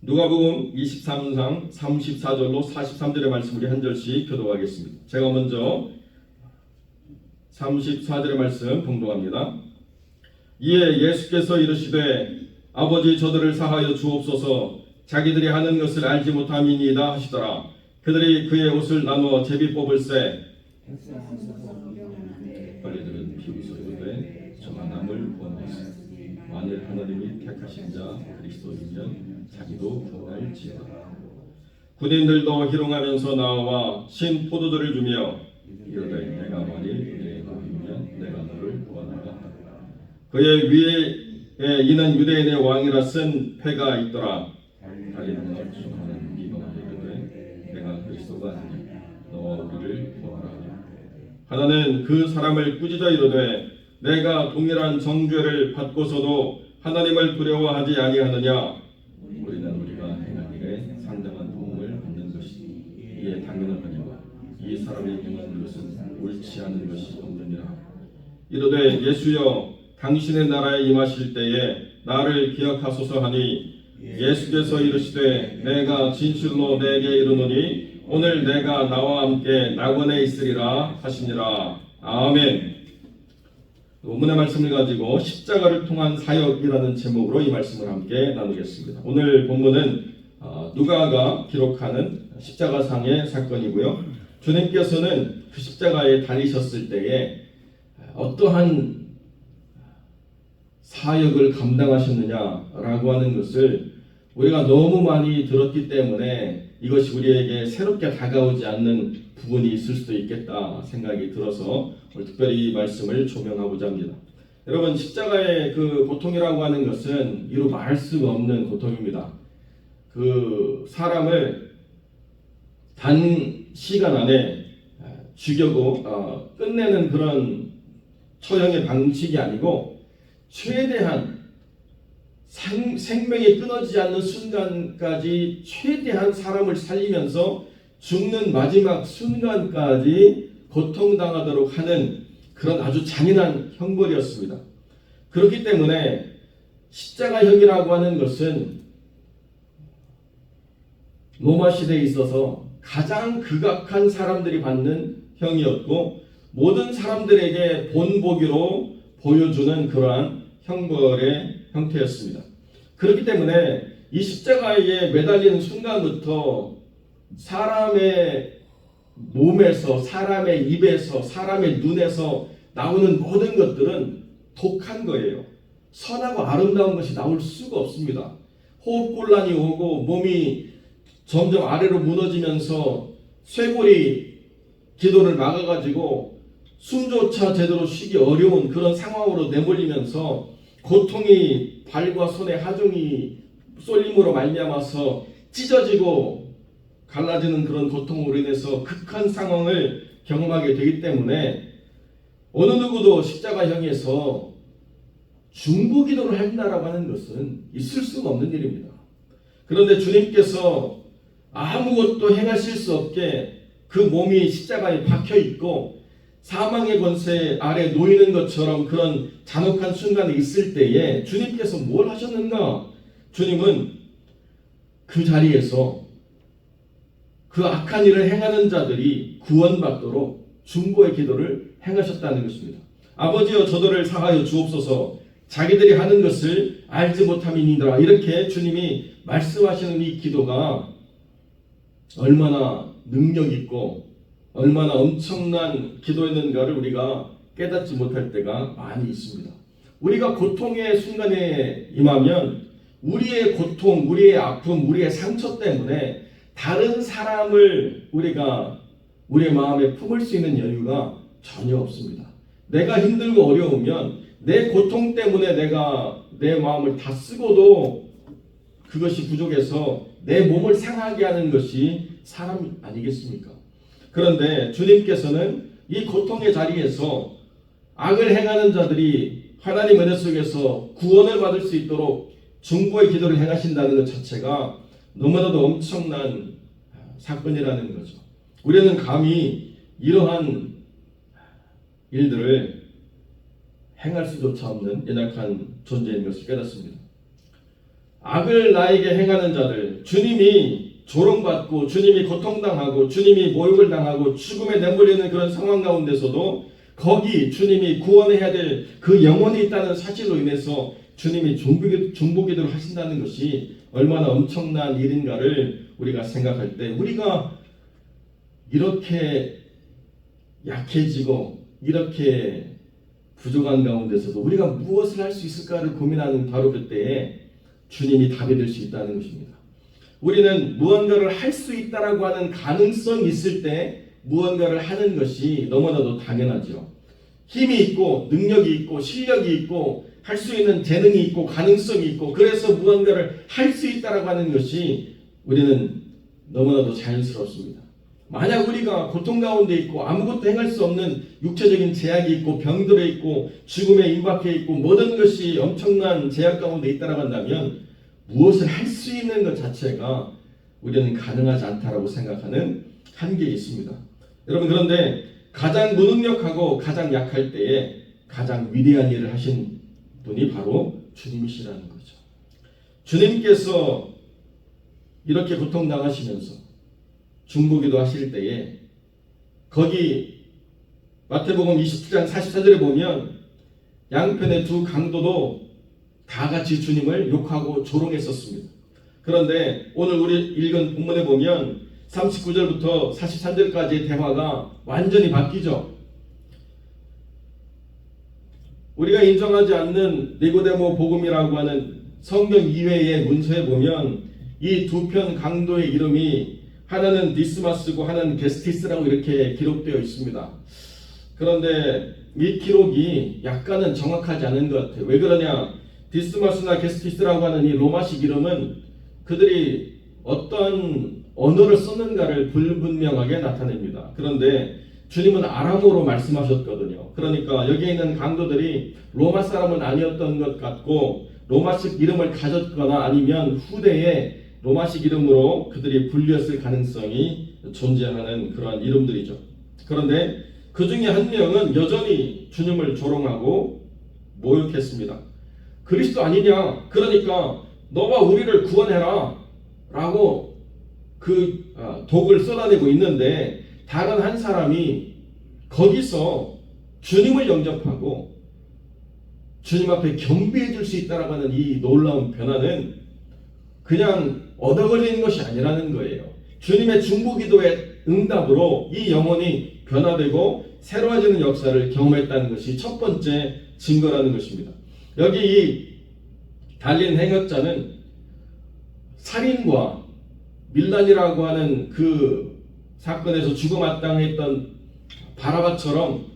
누가복음 23장 34절로 43절의 말씀 우리 한 절씩 교독하겠습니다. 제가 먼저 34절의 말씀 봉독합니다. 이에 예수께서 이르시되 아버지 저들을 사하여 주옵소서 자기들이 하는 것을 알지 못함이니이다 하시더라. 그들이 그의 옷을 나누어 제비 뽑을세 빨리들은 비웃어이르되 저가 남을 구원하시니 만일 하나님이 택하신 자 그리스도이면 자기도 구원할지어다. 군인들도 희롱하면서 나와 신 포도주를 주며 이르되 내가 만일 그의 왕이면 내가 너를 구원하라. 그의 위에 이는 유대인의 왕이라 쓴 패가 있더라. 다리는 널충하는 이가 이르되 내가 그리스도가 아니냐 너와 우리를 구원하라. 하나는 그 사람을 꾸짖어 이르되 내가 동일한 정죄를 받고서도 하나님을 두려워하지 아니하느냐. 우리는 우리가 행한 일에 상당한 도움을 받는 것이 이에 당연하거니와 이 사람이 행한 것은 옳지 않은 것이 없느니라. 이르되 예수여 당신의 나라에 임하실 때에 나를 기억하소서 하니 예수께서 이르시되 내가 진실로 내게 이르노니 오늘 내가 나와 함께 낙원에 있으리라 하시니라. 아멘. 본문의 말씀을 가지고 십자가를 통한 사역이라는 제목으로 이 말씀을 함께 나누겠습니다. 오늘 본문은 누가가 기록하는 십자가상의 사건이고요. 주님께서는 그 십자가에 달리셨을 때에 어떠한 사역을 감당하셨느냐라고 하는 것을 우리가 너무 많이 들었기 때문에 이것이 우리에게 새롭게 다가오지 않는 부분이 있을 수도 있겠다 생각이 들어서 오늘 특별히 이 말씀을 조명하고자 합니다. 여러분, 십자가의 그 고통이라고 하는 것은 이루 말할 수가 없는 고통입니다. 그 사람을 단 시간 안에 죽이고 끝내는 그런 처형의 방식이 아니고 최대한 생명이 끊어지지 않는 순간까지 최대한 사람을 살리면서 죽는 마지막 순간까지 고통당하도록 하는 그런 아주 잔인한 형벌이었습니다. 그렇기 때문에 십자가형이라고 하는 것은 로마 시대에 있어서 가장 극악한 사람들이 받는 형이었고 모든 사람들에게 본보기로 보여주는 그러한 형벌의 형태였습니다. 그렇기 때문에 이 십자가에 매달리는 순간부터 사람의 몸에서, 사람의 입에서, 사람의 눈에서 나오는 모든 것들은 독한 거예요. 선하고 아름다운 것이 나올 수가 없습니다. 호흡곤란이 오고 몸이 점점 아래로 무너지면서 쇄골이 기도를 막아가지고 숨조차 제대로 쉬기 어려운 그런 상황으로 내몰리면서 고통이 발과 손의 하중이 쏠림으로 말미암아서 찢어지고 갈라지는 그런 고통으로 인해서 극한 상황을 경험하게 되기 때문에 어느 누구도 십자가형에서 중보기도를 한다라고 하는 것은 있을 수가 없는 일입니다. 그런데 주님께서 아무것도 행하실 수 없게 그 몸이 십자가에 박혀 있고 사망의 권세 아래 놓이는 것처럼 그런 잔혹한 순간이 있을 때에 주님께서 뭘 하셨는가? 주님은 그 자리에서 그 악한 일을 행하는 자들이 구원받도록 중보의 기도를 행하셨다는 것입니다. 아버지여 저들을 사하여 주옵소서 자기들이 하는 것을 알지 못함이니이다. 이렇게 주님이 말씀하시는 이 기도가 얼마나 능력 있고 얼마나 엄청난 기도였는가를 우리가 깨닫지 못할 때가 많이 있습니다. 우리가 고통의 순간에 임하면 우리의 고통, 우리의 아픔, 우리의 상처 때문에 다른 사람을 우리가 우리의 마음에 품을 수 있는 여유가 전혀 없습니다. 내가 힘들고 어려우면 내 고통 때문에 내가 내 마음을 다 쓰고도 그것이 부족해서 내 몸을 상하게 하는 것이 사람 아니겠습니까? 그런데 주님께서는 이 고통의 자리에서 악을 행하는 자들이 하나님 은혜 속에서 구원을 받을 수 있도록 중보의 기도를 행하신다는 것 자체가 너무나도 엄청난 사건이라는 거죠. 우리는 감히 이러한 일들을 행할 수조차 없는 연약한 존재인 것을 깨닫습니다. 악을 나에게 행하는 자들, 주님이 조롱받고 주님이 고통당하고 주님이 모욕을 당하고 죽음에 내몰리는 그런 상황 가운데서도 거기 주님이 구원해야 될 그 영혼이 있다는 사실로 인해서 주님이 중보기도를 하신다는 것이 얼마나 엄청난 일인가를 우리가 생각할 때, 우리가 이렇게 약해지고 이렇게 부족한 가운데서도 우리가 무엇을 할 수 있을까를 고민하는 바로 그때에 주님이 답이 될 수 있다는 것입니다. 우리는 무언가를 할 수 있다라고 하는 가능성이 있을 때 무언가를 하는 것이 너무나도 당연하죠. 힘이 있고 능력이 있고 실력이 있고 할 수 있는 재능이 있고 가능성이 있고 그래서 무언가를 할 수 있다라고 하는 것이 우리는 너무나도 자연스럽습니다. 만약 우리가 고통 가운데 있고 아무것도 행할 수 없는 육체적인 제약이 있고 병들어 있고 죽음에 임박해 있고 모든 것이 엄청난 제약 가운데 있다라고 한다면 무엇을 할 수 있는 것 자체가 우리는 가능하지 않다라고 생각하는 한계가 있습니다. 여러분, 그런데 가장 무능력하고 가장 약할 때에 가장 위대한 일을 하신 분이 바로 주님이시라는 거죠. 주님께서 이렇게 고통당하시면서 중보기도 하실 때에 거기 마태복음 27장 44절에 보면 양편의 두 강도도 다 같이 주님을 욕하고 조롱했었습니다. 그런데 오늘 우리 읽은 본문에 보면 39절부터 43절까지의 대화가 완전히 바뀌죠. 우리가 인정하지 않는 니고데모 복음이라고 하는 성경 이외의 문서에 보면 이 두 편 강도의 이름이 하나는 디스마스고 하나는 게스티스라고 이렇게 기록되어 있습니다. 그런데 이 기록이 약간은 정확하지 않은 것 같아요. 왜 그러냐? 디스마스나 게스티스라고 하는 이 로마식 이름은 그들이 어떤 언어를 썼는가를 불분명하게 나타냅니다. 그런데 주님은 아람어로 말씀하셨거든요. 그러니까 여기에 있는 강도들이 로마 사람은 아니었던 것 같고 로마식 이름을 가졌거나 아니면 후대에 로마식 이름으로 그들이 불렸을 가능성이 존재하는 그러한 이름들이죠. 그런데 그 중에 한 명은 여전히 주님을 조롱하고 모욕했습니다. 그리스도 아니냐? 그러니까 너가 우리를 구원해라 라고 그 독을 쏟아내고 있는데 다른 한 사람이 거기서 주님을 영접하고 주님 앞에 겸비해 줄 수 있다라고 하는 이 놀라운 변화는 그냥 얻어걸리는 것이 아니라는 거예요. 주님의 중보기도의 응답으로 이 영혼이 변화되고 새로워지는 역사를 경험했다는 것이 첫 번째 증거라는 것입니다. 여기 이 달린 행역자는 살인과 밀란이라고 하는 그 사건에서 죽어마땅했던 바라바처럼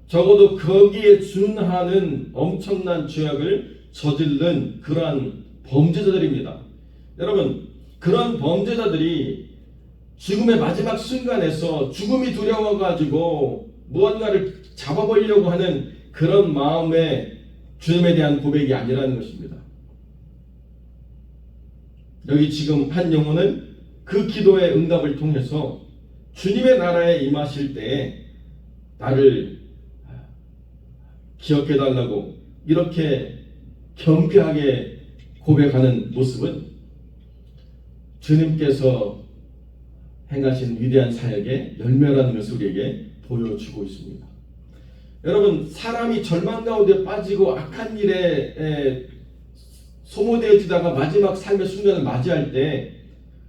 적어도 거기에 준하는 엄청난 죄악을 저지른 그러한 범죄자들입니다. 여러분, 그런 범죄자들이 죽음의 마지막 순간에서 죽음이 두려워가지고 무언가를 잡아보려고 하는 그런 마음에 주님에 대한 고백이 아니라는 것입니다. 여기 지금 한 영혼은 그 기도의 응답을 통해서 주님의 나라에 임하실 때에 나를 기억해달라고 이렇게 겸비하게 고백하는 모습은 주님께서 행하신 위대한 사역의 열매라는 것을 우리에게 보여주고 있습니다. 여러분, 사람이 절망 가운데 빠지고 악한 일에 소모되어지다가 마지막 삶의 순간을 맞이할 때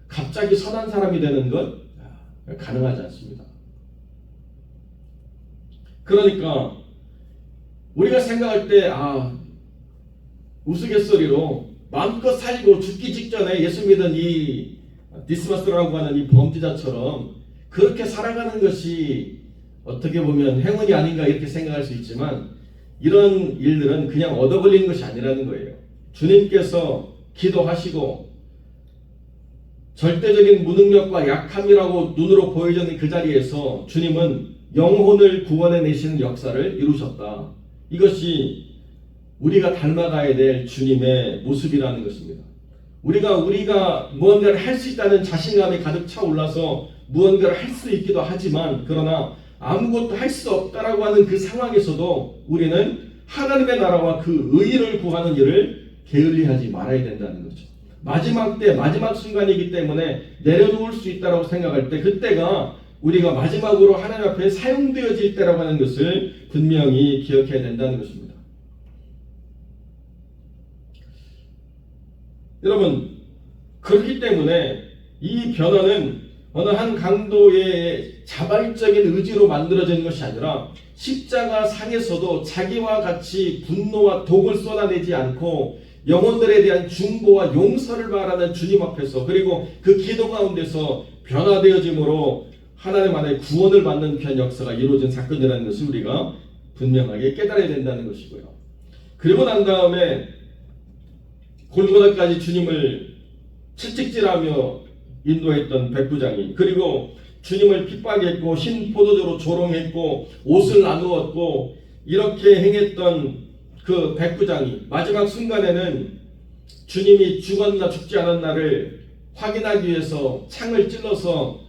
갑자기 선한 사람이 되는 것 가능하지 않습니다. 그러니까 우리가 생각할 때 우스갯소리로 마음껏 살고 죽기 직전에 예수 믿은 이 디스마스라고 하는 이 범죄자처럼 그렇게 살아가는 것이 어떻게 보면 행운이 아닌가 이렇게 생각할 수 있지만 이런 일들은 그냥 얻어걸리는 것이 아니라는 거예요. 주님께서 기도하시고 절대적인 무능력과 약함이라고 눈으로 보여지는 그 자리에서 주님은 영혼을 구원해내시는 역사를 이루셨다. 이것이 우리가 닮아가야 될 주님의 모습이라는 것입니다. 우리가 무언가를 할 수 있다는 자신감이 가득 차올라서 무언가를 할 수 있기도 하지만 그러나 아무것도 할 수 없다라고 하는 그 상황에서도 우리는 하나님의 나라와 그 의를 구하는 일을 게을리하지 말아야 된다는 거죠. 마지막 때, 마지막 순간이기 때문에 내려놓을 수 있다고 생각할 때 그때가 우리가 마지막으로 하나님 앞에 사용되어질 때라고 하는 것을 분명히 기억해야 된다는 것입니다. 여러분, 그렇기 때문에 이 변화는 어느 한 강도의 자발적인 의지로 만들어진 것이 아니라 십자가 상에서도 자기와 같이 분노와 독을 쏟아내지 않고 영혼들에 대한 중보와 용서를 말하는 주님 앞에서 그리고 그 기도 가운데서 변화되어짐으로 하나님 안에 구원을 받는 귀한 역사가 이루어진 사건이라는 것을 우리가 분명하게 깨달아야 된다는 것이고요. 그리고 난 다음에 골고다까지 주님을 채찍질하며 인도했던 백부장이, 그리고 주님을 핍박했고 흰 포도주로 조롱했고 옷을 나누었고 이렇게 행했던 그 백부장이 마지막 순간에는 주님이 죽었나 죽지 않았나를 확인하기 위해서 창을 찔러서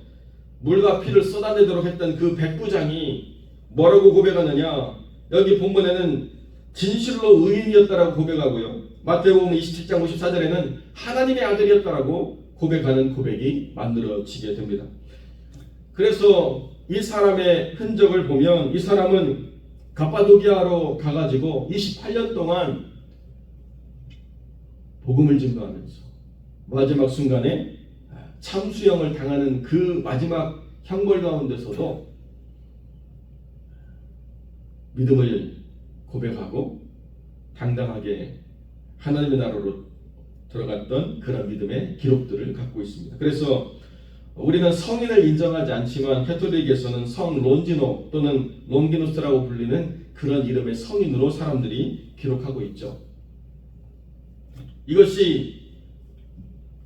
물과 피를 쏟아내도록 했던 그 백부장이 뭐라고 고백하느냐? 여기 본문에는 진실로 의인이었다라고 고백하고요. 마태복음 27장 54절에는 하나님의 아들이었다라고 고백하는 고백이 만들어지게 됩니다. 그래서 이 사람의 흔적을 보면 이 사람은 갑바도기아로 가가지고 28년 동안 복음을 증거하면서 마지막 순간에 참수형을 당하는 그 마지막 형벌 가운데서도 믿음을 고백하고 당당하게 하나님의 나라로 들어갔던 그런 믿음의 기록들을 갖고 있습니다. 그래서 우리는 성인을 인정하지 않지만 캐톨릭에서는 성 론지노 또는 롱기누스라고 불리는 그런 이름의 성인으로 사람들이 기록하고 있죠. 이것이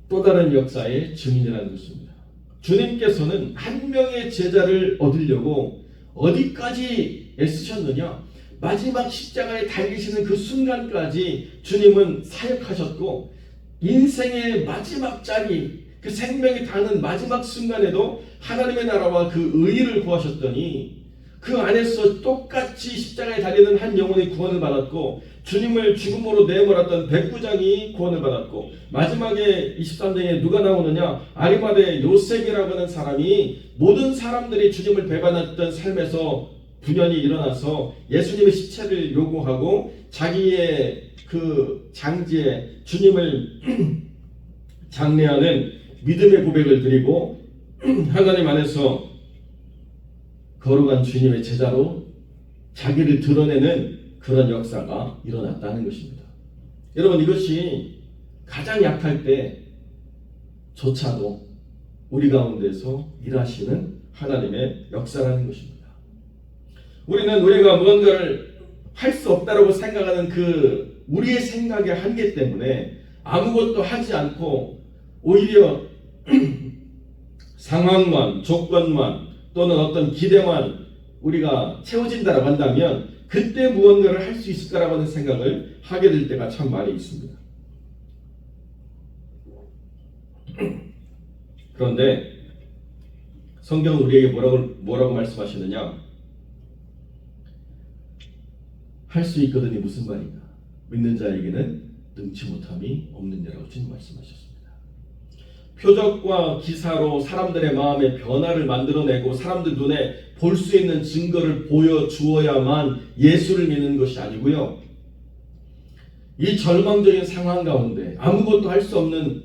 또 다른 역사의 증인이라는 것입니다. 주님께서는 한 명의 제자를 얻으려고 어디까지 애쓰셨느냐? 마지막 십자가에 달리시는 그 순간까지 주님은 사역하셨고 인생의 마지막 자리, 그 생명이 닿는 마지막 순간에도 하나님의 나라와 그 의의를 구하셨더니 그 안에서 똑같이 십자가에 달리는 한 영혼이 구원을 받았고 주님을 죽음으로 내몰았던 백부장이 구원을 받았고 마지막에 23장에 누가 나오느냐? 아리마대 요셉이라고 하는 사람이 모든 사람들이 주님을 배반했던 삶에서 분연히 일어나서 예수님의 시체를 요구하고 자기의 그 장지에 주님을 장례하는 믿음의 고백을 드리고 하나님 안에서 거룩한 주님의 제자로 자기를 드러내는 그런 역사가 일어났다는 것입니다. 여러분, 이것이 가장 약할 때조차도 우리 가운데서 일하시는 하나님의 역사라는 것입니다. 우리는 우리가 무언가를 할 수 없다고 생각하는 그 우리의 생각의 한계 때문에 아무것도 하지 않고 오히려 상황만, 조건만 또는 어떤 기대만 우리가 채워진다고 한다면 그때 무언가를 할 수 있을까라고 하는 생각을 하게 될 때가 참 많이 있습니다. 그런데 성경은 우리에게 뭐라고 말씀하시느냐? 할 수 있거든이 무슨 말인가? 믿는 자에게는 능치 못함이 없느냐라고 주님 말씀하셨습니다. 표적과 기사로 사람들의 마음에 변화를 만들어내고 사람들 눈에 볼 수 있는 증거를 보여주어야만 예수를 믿는 것이 아니고요. 이 절망적인 상황 가운데 아무것도 할 수 없는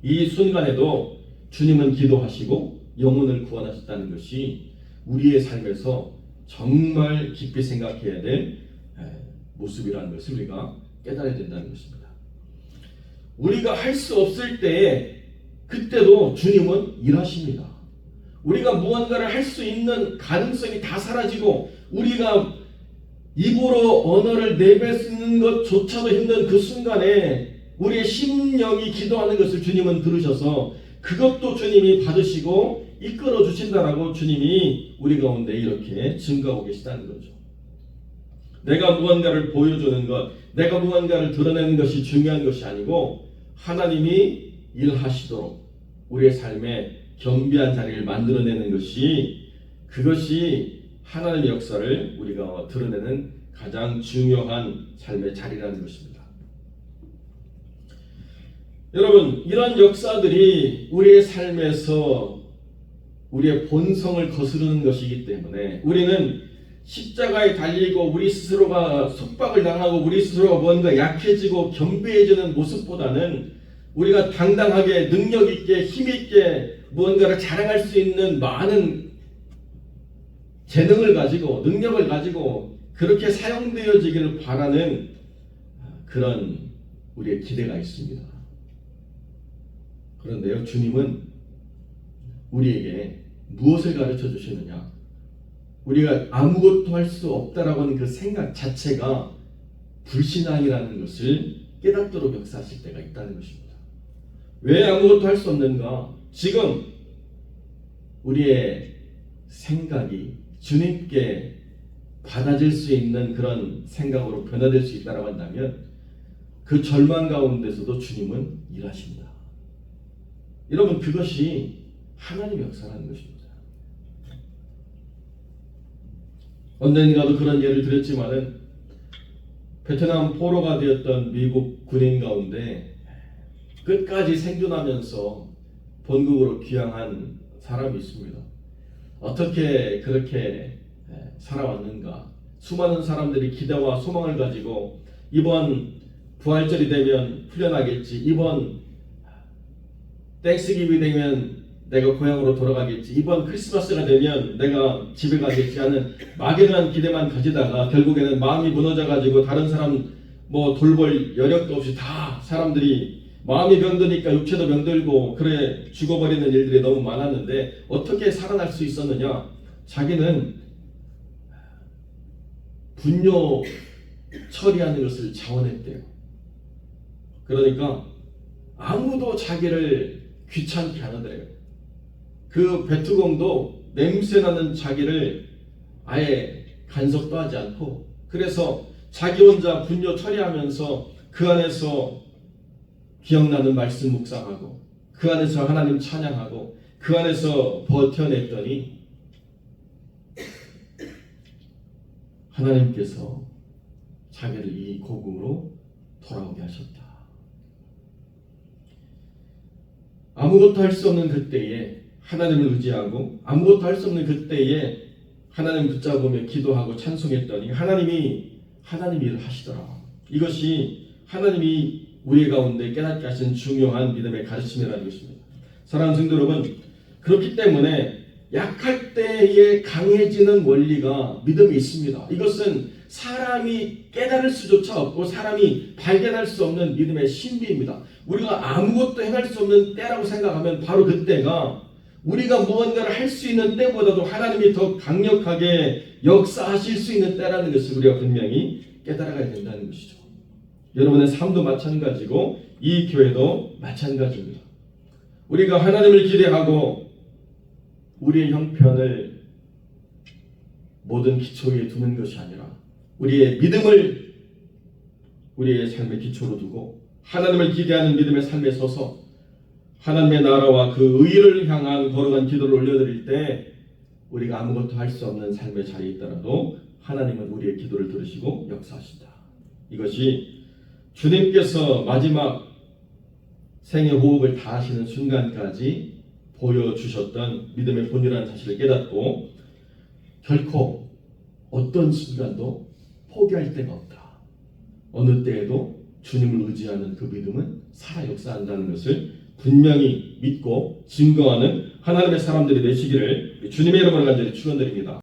이 순간에도 주님은 기도하시고 영혼을 구원하셨다는 것이 우리의 삶에서 정말 깊이 생각해야 될 모습이라는 것을 우리가 깨달아야 된다는 것입니다. 우리가 할 수 없을 때에 그때도 주님은 일하십니다. 우리가 무언가를 할 수 있는 가능성이 다 사라지고 우리가 입으로 언어를 내뱉는 것조차도 힘든 그 순간에 우리의 심령이 기도하는 것을 주님은 들으셔서 그것도 주님이 받으시고 이끌어 주신다라고 주님이 우리 가운데 이렇게 증거하고 계시다는 거죠. 내가 무언가를 보여주는 것, 내가 무언가를 드러내는 것이 중요한 것이 아니고 하나님이 일하시도록 우리의 삶에 겸비한 자리를 만들어내는 것이 그것이 하나님의 역사를 우리가 드러내는 가장 중요한 삶의 자리라는 것입니다. 여러분, 이런 역사들이 우리의 삶에서 우리의 본성을 거스르는 것이기 때문에 우리는 십자가에 달리고 우리 스스로가 속박을 당하고 우리 스스로가 뭔가 약해지고 겸비해지는 모습보다는 우리가 당당하게 능력 있게 힘 있게 무언가를 자랑할 수 있는 많은 재능을 가지고 능력을 가지고 그렇게 사용되어지기를 바라는 그런 우리의 기대가 있습니다. 그런데요, 주님은 우리에게 무엇을 가르쳐 주시느냐? 우리가 아무것도 할 수 없다라고 하는 그 생각 자체가 불신앙이라는 것을 깨닫도록 역사하실 때가 있다는 것입니다. 왜 아무것도 할 수 없는가? 지금 우리의 생각이 주님께 받아질 수 있는 그런 생각으로 변화될 수 있다고 한다면 그 절망 가운데서도 주님은 일하십니다. 여러분, 그것이 하나님의 역사라는 것입니다. 언젠가도 그런 예를 드렸지만은 베트남 포로가 되었던 미국 군인 가운데 끝까지 생존하면서 본국으로 귀향한 사람이 있습니다. 어떻게 그렇게 살아왔는가? 수많은 사람들이 기대와 소망을 가지고 이번 부활절이 되면 풀려나겠지, 이번 땡스기브이 되면 내가 고향으로 돌아가겠지, 이번 크리스마스가 되면 내가 집에 가겠지 하는 막연한 기대만 가지다가 결국에는 마음이 무너져가지고 다른 사람 돌볼 여력도 없이 다 사람들이 마음이 병드니까 육체도 병들고 그래 죽어버리는 일들이 너무 많았는데 어떻게 살아날 수 있었느냐? 자기는 분뇨 처리하는 것을 자원했대요. 그러니까 아무도 자기를 귀찮게 하는데요. 그 베트공도 냄새나는 자기를 아예 간섭도 하지 않고, 그래서 자기 혼자 분뇨 처리하면서 그 안에서 기억나는 말씀 묵상하고 그 안에서 하나님 찬양하고 그 안에서 버텨냈더니 하나님께서 자기를 이 고국으로 돌아오게 하셨다. 아무것도 할 수 없는 그때에 하나님을 의지하고 아무것도 할 수 없는 그때에 하나님 붙잡으며 기도하고 찬송했더니 하나님이 일을 하시더라. 이것이 하나님이 우리 가운데 깨닫게 하신 중요한 믿음의 가르침이라는 것입니다. 사랑하는 성도 여러분, 그렇기 때문에 약할 때에 강해지는 원리가 믿음이 있습니다. 이것은 사람이 깨달을 수조차 없고 사람이 발견할 수 없는 믿음의 신비입니다. 우리가 아무것도 행할 수 없는 때라고 생각하면 바로 그때가 우리가 무언가를 할 수 있는 때보다도 하나님이 더 강력하게 역사하실 수 있는 때라는 것을 우리가 분명히 깨달아가야 된다는 것이죠. 여러분의 삶도 마찬가지고 이 교회도 마찬가지입니다. 우리가 하나님을 기대하고 우리의 형편을 모든 기초 위에 두는 것이 아니라 우리의 믿음을 우리의 삶의 기초로 두고 하나님을 기대하는 믿음의 삶에 서서 하나님의 나라와 그 의를 향한 거룩한 기도를 올려드릴 때 우리가 아무것도 할 수 없는 삶의 자리에 있더라도 하나님은 우리의 기도를 들으시고 역사하신다. 이것이 주님께서 마지막 생의 호흡을 다하시는 순간까지 보여주셨던 믿음의 본이라는 사실을 깨닫고 결코 어떤 순간도 포기할 데가 없다. 어느 때에도 주님을 의지하는 그 믿음은 살아 역사한다는 것을 분명히 믿고 증거하는 하나님의 사람들이 되시기를 주님의 이름으로 간절히 축원드립니다.